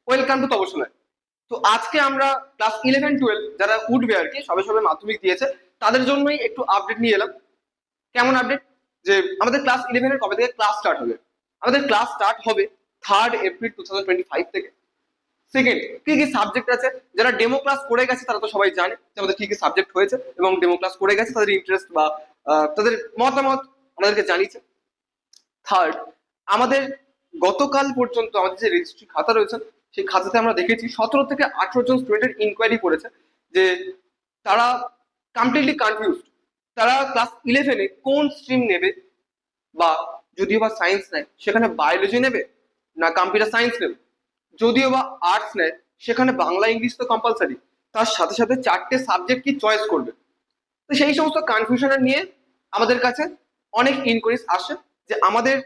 Welcome to তপস্যা। তো আজকে আমরা ক্লাস 11-12 যারা উঠবে আর কি, সবে সবে মাধ্যমিক দিয়েছে, তাদের জন্যই একটু আপডেট নিয়ে এলাম। কেমন আপডেট? যে আমাদের ক্লাস 11-এর কবে থেকে ক্লাস স্টার্ট হবে? আমাদের ক্লাস স্টার্ট হবে 3rd এপ্রিল 2025 থেকে। সেকেন্ড, কি কি সাবজেক্ট আছে? যারা ডেমো ক্লাস করে গেছে তারা তো সবাই জানে যে আমাদের কি কি সাবজেক্ট হয়েছে, এবং ডেমো ক্লাস করে গেছে তাদের ইন্টারেস্ট বা তাদের মতামত আমাদেরকে জানিয়েছে। থার্ড, আমাদের গতকাল পর্যন্ত আমাদের যে রেজিস্ট্রি খাতা রয়েছে, সেই খাতাতে আমরা দেখেছি 17 থেকে 18 জন স্টুডেন্টের ইনকোয়ারি করেছে যে তারা কমপ্লিটলি কনফিউজড। তারা ক্লাস 11-এ কোন স্ট্রিম নেবে, বা যদিও বা সায়েন্স নেয় সেখানে বায়োলজি নেবে না কম্পিউটার সায়েন্স নেবে, যদিও বা আর্টস নেয় সেখানে বাংলা ইংলিশ তো কম্পালসারি, তার সাথে সাথে 4টে সাবজেক্ট কি চয়েস করবে। তো সেই সমস্ত কনফিউশনের নিয়ে আমাদের কাছে অনেক ইনকোয়ারিজ আসে যে আমাদের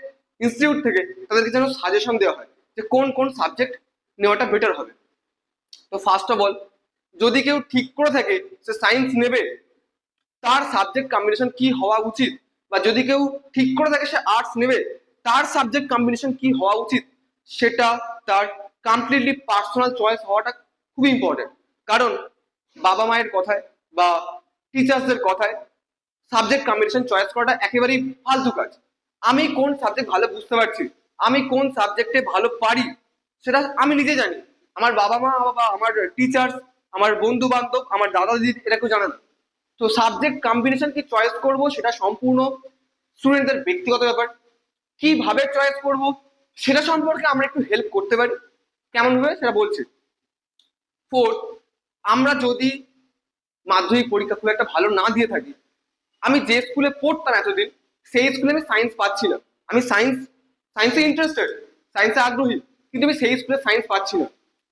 ইনস্টিটিউট থেকে তাদেরকে যেন সাজেশন দেওয়া হয় যে কোন কোন সাবজেক্ট নেওয়াটা বেটার হবে। তো ফার্স্ট অফ অল, যদি কেউ ঠিক করে থাকে সে সায়েন্স নেবে, তার সাবজেক্ট কম্বিনেশন কি হওয়া উচিত, বা যদি কেউ ঠিক করে থাকে সে আর্টস নেবে, তার সাবজেক্ট কম্বিনেশন কি হওয়া উচিত, সেটা তার কমপ্লিটলি পার্সোনাল চয়েস হওয়াটা খুব ইম্পর্টেন্ট। কারণ বাবা মায়ের কথায় বা টিচার্সদের কথায় সাবজেক্ট কম্বিনেশন চয়েস করাটা একেবারেই ফালতু কাজ। আমি কোন সাবজেক্ট ভালো বুঝতে পারছি, আমি কোন সাবজেক্টে ভালো পারি, সেটা আমি নিজে জানি। আমার বাবা মা বা আমার টিচার্স, আমার বন্ধু বান্ধব, আমার দাদা দিদি এরা কেউ জানে না। তো সাবজেক্ট কম্বিনেশন কি চয়েস করব সেটা সম্পূর্ণ স্টুডেন্টদের ব্যক্তিগত ব্যাপার। কিভাবে চয়েস করব সেটা সম্পর্কে আমরা একটু হেল্প করতে পারি। কেমন ভাবে সেটা বলছি। ফোর্থ, আমরা যদি মাধ্যমিক পরীক্ষা খুব একটা ভালো না দিয়ে থাকি, আমি যে স্কুলে পড়তাম এতদিন সেই স্কুলে আমি সায়েন্স পাচ্ছি না, আমি সায়েন্সে ইন্টারেস্টেড, সায়েন্সে আগ্রহী, কিন্তু আমি সেই স্কুলে সায়েন্স পাচ্ছি না,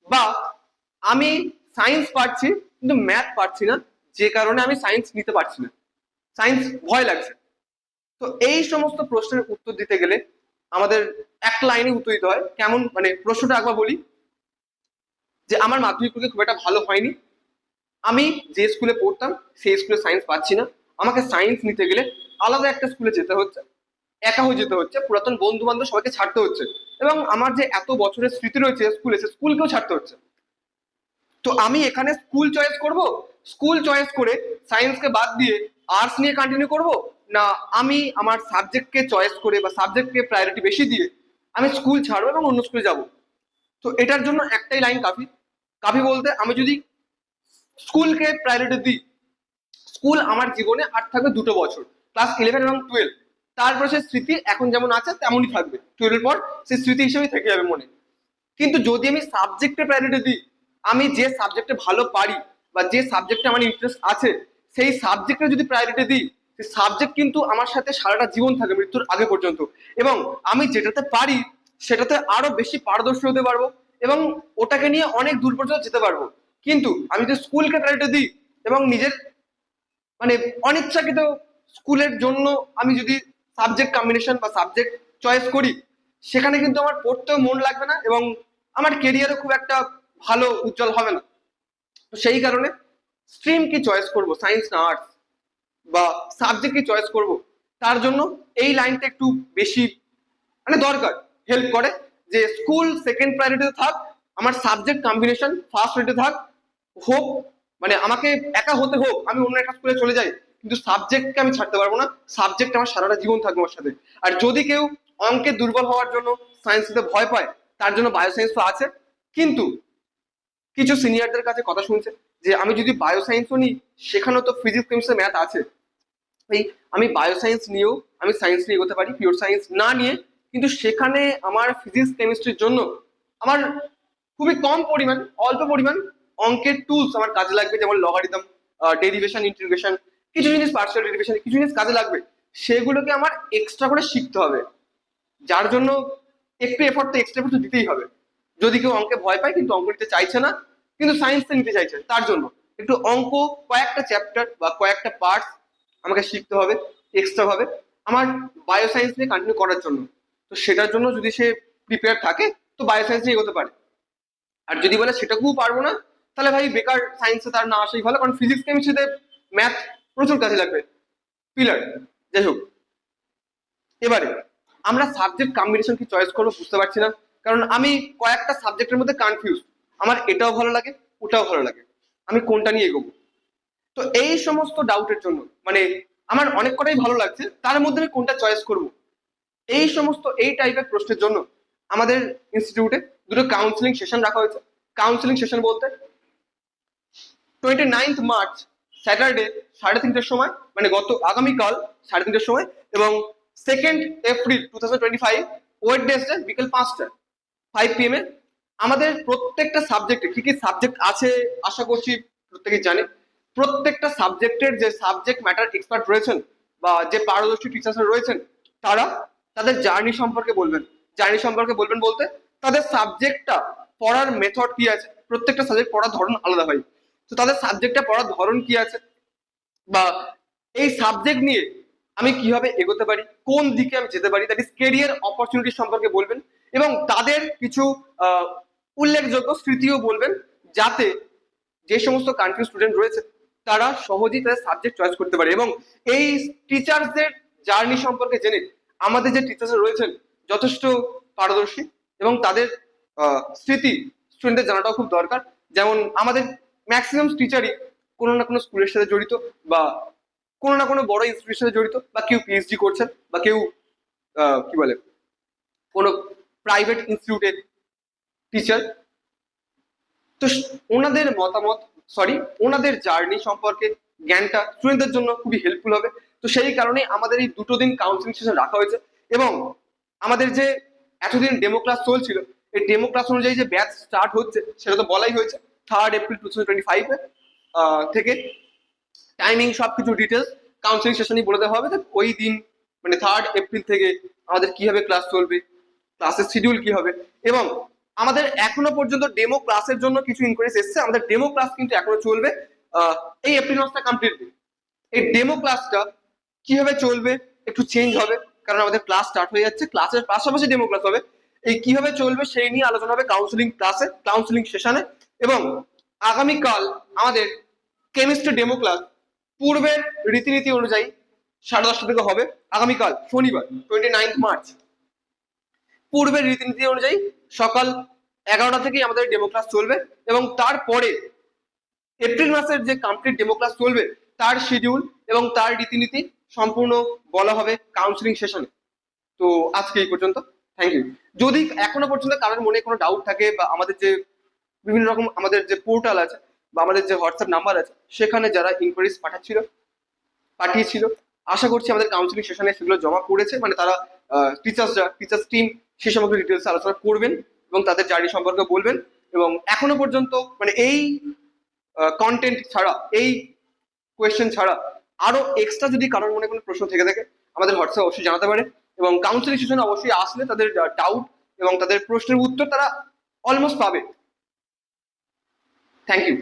বা আমি সায়েন্স পাচ্ছি কিন্তু ম্যাথ পাচ্ছি না, যে কারণে আমি সায়েন্স নিতে পারছি না, সায়েন্স ভয় লাগছে। তো এই সমস্ত প্রশ্নের উত্তর দিতে গেলে আমাদের এক লাইনে উত্তর দিতে হয়। কেমন মানে প্রশ্নটা একবার বলি, যে আমার মাধ্যমিক পরীক্ষা খুব একটা ভালো হয়নি, আমি যে স্কুলে পড়তাম সেই স্কুলে সায়েন্স পাচ্ছি না, আমাকে সায়েন্স নিতে গেলে আলাদা একটা স্কুলে যেতে হচ্ছে, একা হয়ে যেতে হচ্ছে, পুরাতন বন্ধু বান্ধব সবাইকে ছাড়তে হচ্ছে, এবং আমার যে এত বছরের স্মৃতি রয়েছে স্কুলে, সে স্কুলকেও ছাড়তে হচ্ছে। তো আমি এখানে স্কুল চয়েস করব, স্কুল চয়েস করে সায়েন্সকে বাদ দিয়ে আর্টস নিয়ে কন্টিনিউ করব, না আমি আমার সাবজেক্টকে চয়েস করে বা সাবজেক্টকে প্রায়োরিটি বেশি দিয়ে আমি স্কুল ছাড়বো এবং অন্য স্কুলে যাব। তো এটার জন্য একটাই লাইন কাফি। কাফি বলতে, আমি যদি স্কুলকে প্রায়োরিটি দিই, স্কুল আমার জীবনে আর থাকবে 2 বছর, ক্লাস 11 এবং 12। তারপরে সে স্মৃতি এখন যেমন আছে তেমনই থাকবে, 12-এর পর সে স্মৃতি হিসেবেই থেকে যাবে মনে। কিন্তু যদি আমি সাবজেক্টে প্রায়োরিটি দিই, আমি যে সাবজেক্টে ভালো পারি বা যে সাবজেক্টে আমার ইন্টারেস্ট আছে সেই সাবজেক্টে যদি প্রায়োরিটি দিই, সেই সাবজেক্ট কিন্তু আমার সাথে সারাটা জীবন থাকে, মৃত্যুর আগে পর্যন্ত। এবং আমি যেটাতে পারি সেটাতে আরো বেশি পারদর্শী হতে পারবো, এবং ওটাকে নিয়ে অনেক দূর পর্যন্ত যেতে পারবো। কিন্তু আমি যদি স্কুলকে প্রায়োরিটি দিই এবং নিজের মানে অনিচ্ছাকৃত স্কুলের জন্য আমি যদি সাবজেক্ট কম্বিনেশন বা সাবজেক্ট চয়েস করি, সেখানে কিন্তু আমার পড়তেও মন লাগবে না, এবং আমার কেরিয়ারও খুব একটা ভালো উজ্জ্বল হবে না। তো সেই কারণে স্ট্রিম কি চয়েস করব, সায়েন্স না আর্টস, বা সাবজেক্ট কি চয়েস করব, তার জন্য এই লাইনটা একটু বেশি মানে দরকার, হেল্প করে। যে স্কুল সেকেন্ড প্রায়োরিটিতে থাক, আমার সাবজেক্ট কম্বিনেশন ফার্স্ট প্রায়োরিটি থাক, হোক মানে আমাকে একা হতে হোক, আমি অন্য একটা স্কুলে চলে যাই, কিন্তু সাবজেক্টকে আমি ছাড়তে পারবো না, সাবজেক্ট আমার সারাটা জীবন থাকবে আমার সাথে। আর যদি কেউ অঙ্কে দুর্বল হওয়ার জন্য সায়েন্স নিতে ভয় পায়, তার জন্য বায়োসায়েন্স তো আছে। কিন্তু কিছু সিনিয়রদের কাছে কথা শুনছে যে আমি যদি বায়োসায়েন্সও নিই, সেখানেও তো ফিজিক্স কেমিস্ট্রি ম্যাথ আছে, এই আমি বায়োসায়েন্স নিয়েও আমি সায়েন্স নিয়ে এগোতে পারি, পিওর সায়েন্স না নিয়ে। কিন্তু সেখানে আমার ফিজিক্স কেমিস্ট্রির জন্য আমার খুবই কম পরিমাণ, অল্প পরিমাণ অঙ্কের টুলস আমার কাজে লাগবে, যেমন লগারিদম, ডেরিভেশন, ইন্টিগ্রেশন, কিছু জিনিস পার্শিয়াল ডেরিভেশন, কিছু জিনিস কাজে লাগবে। সেগুলোকে আমার এক্সট্রা করে শিখতে হবে, যার জন্য একটু এফোর্ট তো এক্সট্রা এফোর্ট তো দিতেই হবে। যদি কেউ অঙ্কে ভয় পায় কিন্তু অঙ্ক নিতে চাইছে না, কিন্তু সায়েন্সটা নিতে চাইছে, তার জন্য একটু অঙ্ক, কয়েকটা চ্যাপ্টার বা কয়েকটা পার্টস আমাকে শিখতে হবে এক্সট্রা ভাবে আমার বায়োসায়েন্স নিয়ে কন্টিনিউ করার জন্য। তো সেটার জন্য যদি সে প্রিপেয়ার থাকে, তো বায়োসায়েন্স নিয়ে এগোতে পারে। আর যদি বলে সেটাকেও পারবো না, তাহলে ভাই বেকার, সায়েন্সে তার না আসাই ভালো, কারণ ফিজিক্স কেমিস্ট্রিতে ম্যাথ প্রচুর কাজে লাগবে, পিলার। যাই হোক, এবারে আমরা সাবজেক্ট কম্বিনেশন কি চয়েস করবো বুঝতে পারছি না, কারণ আমি কয়েকটা সাবজেক্টের মধ্যে কনফিউজ, আমার এটাও ভালো লাগে ওটাও ভালো লাগে, আমি কোনটা নিয়ে এগোবো। তো এই সমস্ত ডাউটের জন্য মানে আমার অনেক কটাই ভালো লাগছে, তার মধ্যে আমি কোনটা চয়েস করব, এই সমস্ত এই টাইপের প্রশ্নের জন্য আমাদের ইনস্টিটিউটে দুটো কাউন্সিলিং সেশন রাখা হয়েছে। কাউন্সিলিং সেশন বলতে 29 মার্চ স্যাটারডে 3:30টার সময়, মানে আগামীকাল 3:30টার সময়, এবং 2 এপ্রিল 2025 ওয়েডনেসডে বিকেল 5টায় 5 PM এ। আমাদের প্রত্যেকটা সাবজেক্টে কি কি সাবজেক্ট আছে আশা করছি প্রত্যেকেই জানে। প্রত্যেকটা সাবজেক্টের যে সাবজেক্ট ম্যাটার এক্সপার্ট রয়েছেন বা যে পারদর্শী টিচার্সরা রয়েছেন, তারা তাদের জার্নি সম্পর্কে বলবেন। জার্নি সম্পর্কে বলবেন বলতে তাদের সাবজেক্টটা পড়ার মেথড কি আছে, প্রত্যেকটা সাবজেক্ট পড়ার ধরন আলাদা হয়, তো তাদের সাবজেক্টটা পড়ার ধরন কি আছে, বা এই সাবজেক্ট নিয়ে আমি কিভাবে এগোতে পারি, কোন দিকে আমি যেতে পারি, দ্যাট ইজ কেরিয়ার অপরচুনিটি সম্পর্কে বলবেন। এবং তাদের কিছু উল্লেখযোগ্য স্মৃতিও বলবেন, যাতে যে সমস্ত কনফিউজ স্টুডেন্ট রয়েছে তারা সহজেই তাদের সাবজেক্ট চয়েস করতে পারে। এবং এই টিচারদের জার্নি সম্পর্কে জেনে আমাদের যে টিচার্স রয়েছেন যথেষ্ট পারদর্শী, এবং তাদের স্মৃতি স্টুডেন্টদের জানাটাও খুব দরকার। যেমন আমাদের ম্যাক্সিমাম টিচারই কোনো না কোনো স্কুলের সাথে জড়িত, বা কোনো না কোনো বড় ইনস্টিটিউটের সাথে জড়িত, বা কেউ পিএইচডি করছেন, বা কেউ কি বলে কোনো প্রাইভেট ইনস্টিটিউটের টিচার। তো ওনাদের মতামত, ওনাদের জার্নি সম্পর্কে জ্ঞানটা স্টুডেন্টদের জন্য খুবই হেল্পফুল হবে। তো সেই কারণে আমাদের এই 2 দিন কাউন্সিলিং সেশন রাখা হয়েছে। এবং আমাদের যে এতদিন ডেমো ক্লাস চলছিল, এই ডেমো ক্লাস অনুযায়ী যে ব্যাচ স্টার্ট হচ্ছে সেটা তো বলাই হয়েছে 3 এপ্রিল 2025 থেকে। টাইমিং সবকিছু ডিটেলস কাউন্সিলিং সেশনই বলে দেওয়া হবে, যে ওই দিন মানে 3 এপ্রিল থেকে আমাদের কিভাবে ক্লাস চলবে, ক্লাসের শিডিউল কি হবে। এবং আমাদের এখনো পর্যন্ত ডেমো ক্লাসের জন্য কিছু ইনকোয়ারিজ এসছে, আমাদের ডেমো ক্লাস কিন্তু এখনো চলবে। এই এপ্রিল মাসটা কমপ্লিট, এই ডেমো ক্লাসটা কিভাবে চলবে একটু চেঞ্জ হবে, কারণ আমাদের ক্লাস স্টার্ট হয়ে যাচ্ছে, ক্লাসের পাশাপাশি ডেমো ক্লাস হবে। এই কিভাবে চলবে সেই নিয়ে আলোচনা হবে কাউন্সিলিং ক্লাসে, কাউন্সিলিং সেশনে। এবং আগামীকাল আমাদের কেমিস্ট্রি ডেমো ক্লাস পূর্বের রীতিনীতি অনুযায়ী 10:30 থেকে হবে। আগামীকাল শনিবার 29 মার্চ পূর্বের রীতিনীতি অনুযায়ী সকাল 11টা থেকেই আমাদের ডেমো ক্লাস চলবে। এবং তারপরে এপ্রিল মাসের যে কমপ্লিট ডেমো ক্লাস চলবে তার শিডিউল এবং তার রীতিনীতি সম্পূর্ণ বলা হবে কাউন্সিলিং সেশনে। তো আজকে এই পর্যন্ত, থ্যাংক ইউ। যদি এখনো পর্যন্ত কারোর মনে কোনো ডাউট থাকে, বা আমাদের যে বিভিন্ন রকম আমাদের যে পোর্টাল আছে বা আমাদের যে হোয়াটসঅ্যাপ নাম্বার আছে সেখানে যারা ইনকোয়ারিজ পাঠিয়েছিল, আশা করছি আমাদের কাউন্সিলিং সেশনে সেগুলো জমা পড়েছে, মানে তারা টিচার্স টিম সে সমস্ত ডিটেলস আলোচনা করবেন এবং তাদের জার্নি সম্পর্কে বলবেন। এবং এখনো পর্যন্ত মানে এই কন্টেন্ট ছাড়া, এই কোয়েশ্চেন ছাড়া আরো এক্সট্রা যদি কারোর মনে কোনো প্রশ্ন থেকে থাকে আমাদের হোয়াটসঅ্যাপ অবশ্যই জানাতে পারে। এবং কাউন্সিলিং সেশনে অবশ্যই আসলে তাদের ডাউট এবং তাদের প্রশ্নের উত্তর তারা অলমোস্ট পাবে। Thank you.